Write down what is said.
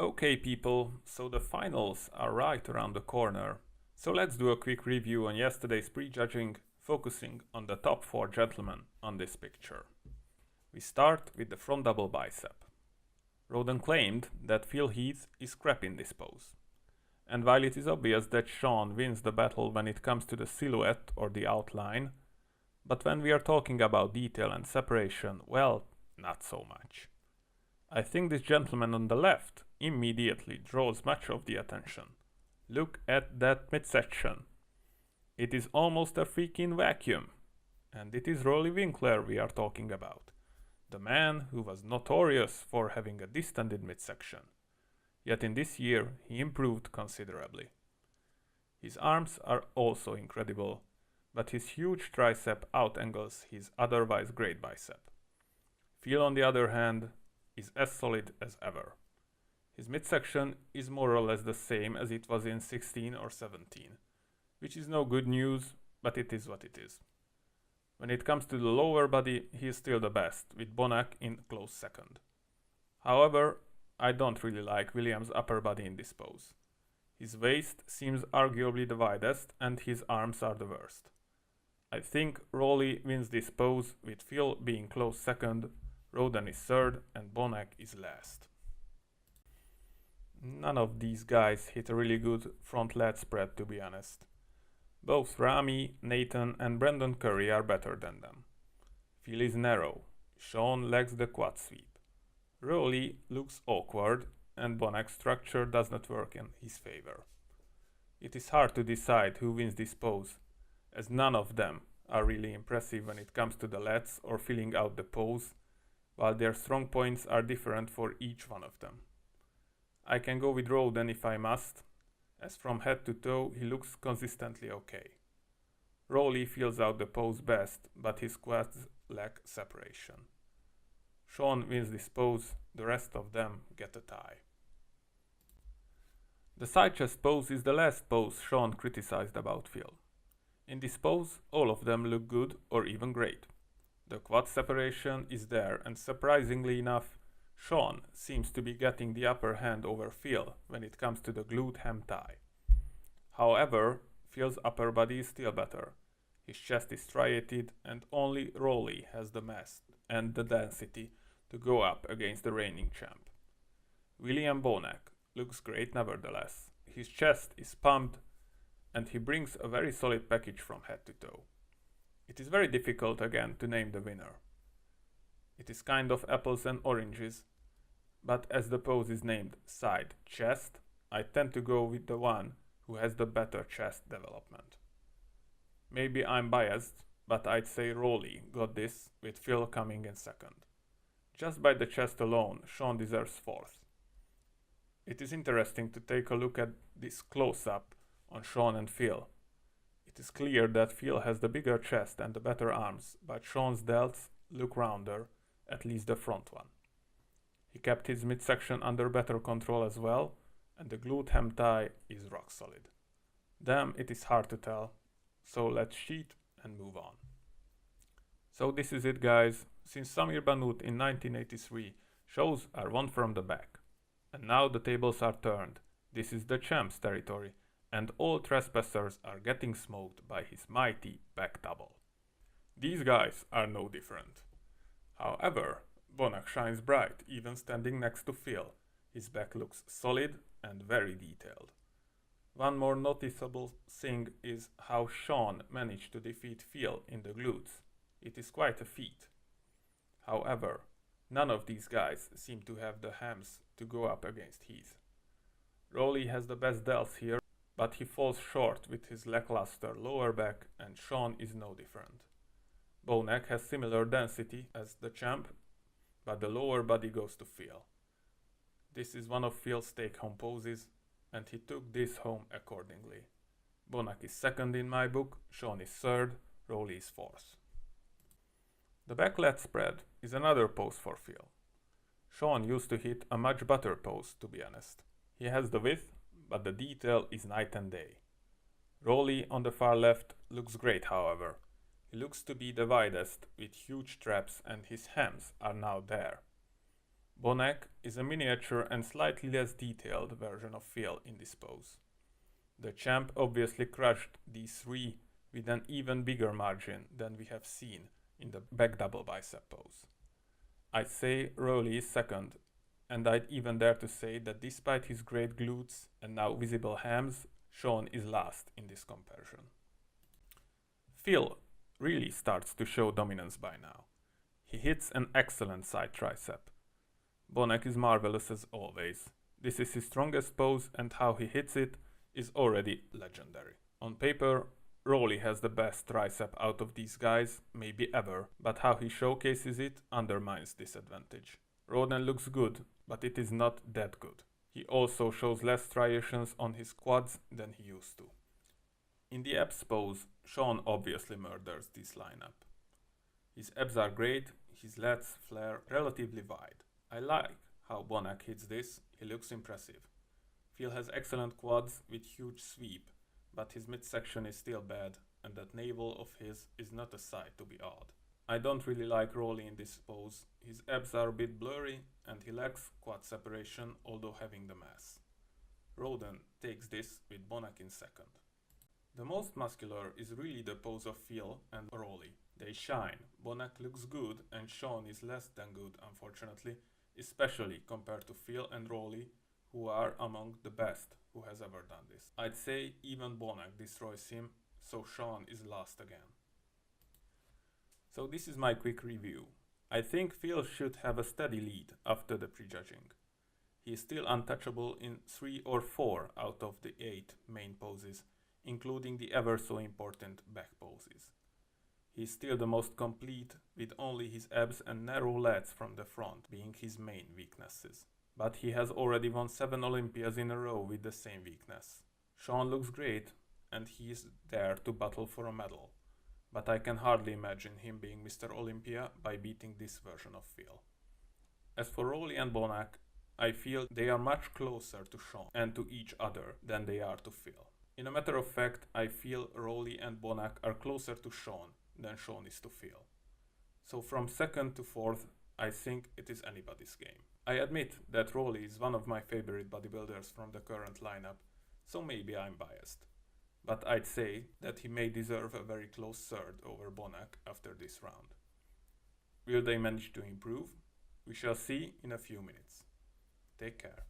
Okay people, so the finals are right around the corner. So let's do a quick review on yesterday's prejudging, focusing on the top 4 gentlemen on this picture. We start with the front double bicep. Roden claimed that Phil Heath is crap in this pose. And while it is obvious that Sean wins the battle when it comes to the silhouette or the outline, but when we are talking about detail and separation, well, not so much. I think this gentleman on the left immediately draws much of the attention. Look at that midsection. It is almost a freaking vacuum. And it is Rolly Winkler we are talking about. The man who was notorious for having a distended midsection. Yet in this year he improved considerably. His arms are also incredible, but his huge tricep outangles his otherwise great bicep. Phil on the other hand is as solid as ever. His midsection is more or less the same as it was in 16 or 17, which is no good news, but it is what it is. When it comes to the lower body, he is still the best, with Bonac in close second. However, I don't really like Williams' upper body in this pose. His waist seems arguably the widest and his arms are the worst. I think Rolly wins this pose with Phil being close second, Roden is third and Bonac is last. None of these guys hit a really good front lat spread, to be honest. Both Rami, Nathan and Brandon Curry are better than them. Phil is narrow, Sean lacks the quad sweep. Rolly looks awkward and Bonac's structure does not work in his favor. It is hard to decide who wins this pose, as none of them are really impressive when it comes to the lats or filling out the pose, while their strong points are different for each one of them. I can go with Roden if I must, as from head to toe he looks consistently okay. Rolly fills out the pose best, but his quads lack separation. Sean wins this pose, the rest of them get a tie. The side chest pose is the last pose Sean criticized about Phil. In this pose, all of them look good or even great. The quad separation is there and surprisingly enough, Sean seems to be getting the upper hand over Phil when it comes to the glute ham tie. However, Phil's upper body is still better. His chest is striated and only Rolly has the mass and the density to go up against the reigning champ. William Bonac looks great nevertheless. His chest is pumped and he brings a very solid package from head to toe. It is very difficult again to name the winner. It is kind of apples and oranges, but as the pose is named side chest, I tend to go with the one who has the better chest development. Maybe I'm biased, but I'd say Rolly got this with Phil coming in second. Just by the chest alone, Sean deserves fourth. It is interesting to take a look at this close-up on Sean and Phil. It is clear that Phil has the bigger chest and the better arms, but Sean's delts look rounder, at least the front one. He kept his midsection under better control as well, and the glute ham tie is rock solid. Damn, it is hard to tell, so let's cheat and move on. So this is it guys, since Samir Bannout in 1983, shows are won from the back. And now the tables are turned, this is the champ's territory, and all trespassers are getting smoked by his mighty back double. These guys are no different. However, Bonac shines bright even standing next to Phil. His back looks solid and very detailed. One more noticeable thing is how Sean managed to defeat Phil in the glutes. It is quite a feat. However, none of these guys seem to have the hams to go up against Heath. Rolly has the best delts here, but he falls short with his lackluster lower back and Sean is no different. Bonac has similar density as the champ, but the lower body goes to Phil. This is one of Phil's take-home poses, and he took this home accordingly. Bonac is second in my book, Sean is third, Rolly is fourth. The back lat spread is another pose for Phil. Sean used to hit a much better pose, to be honest. He has the width, but the detail is night and day. Rolly on the far left looks great, however. He looks to be the widest with huge traps and his hams are now there. Bonac is a miniature and slightly less detailed version of Phil in this pose. The champ obviously crushed these three with an even bigger margin than we have seen in the back double bicep pose. I'd say Rowley is second, and I'd even dare to say that despite his great glutes and now visible hams, Sean is last in this comparison. Phil really starts to show dominance by now. He hits an excellent side tricep. Bonac is marvelous as always. This is his strongest pose, and how he hits it is already legendary. On paper, Rowley has the best tricep out of these guys, maybe ever, but how he showcases it undermines this advantage. Roden looks good, but it is not that good. He also shows less striations on his quads than he used to. In the abs pose, Sean obviously murders this lineup. His abs are great, his lats flare relatively wide. I like how Bonac hits this, he looks impressive. Phil has excellent quads with huge sweep, but his midsection is still bad, and that navel of his is not a sight to be awed. I don't really like Rowley in this pose. His abs are a bit blurry and he lacks quad separation, although having the mass. Roden takes this with Bonac in second. The most muscular is really the pose of Phil and Rowley. They shine. Bonac looks good and Sean is less than good, unfortunately, especially compared to Phil and Rowley, who are among the best who has ever done this. I'd say even Bonac destroys him, so Sean is last again. So this is my quick review. I think Phil should have a steady lead after the prejudging. He is still untouchable in 3 or 4 out of the 8 main poses, including the ever so important back poses. He is still the most complete, with only his abs and narrow lats from the front being his main weaknesses. But he has already won 7 Olympias in a row with the same weakness. Sean looks great, and he is there to battle for a medal. But I can hardly imagine him being Mr. Olympia by beating this version of Phil. As for Rowley and Bonac, I feel they are much closer to Sean and to each other than they are to Phil. In a matter of fact, I feel Rowley and Bonac are closer to Sean than Sean is to Phil. So from second to fourth, I think it is anybody's game. I admit that Rowley is one of my favorite bodybuilders from the current lineup, so maybe I'm biased. But I'd say that he may deserve a very close third over Bonac after this round. Will they manage to improve? We shall see in a few minutes. Take care.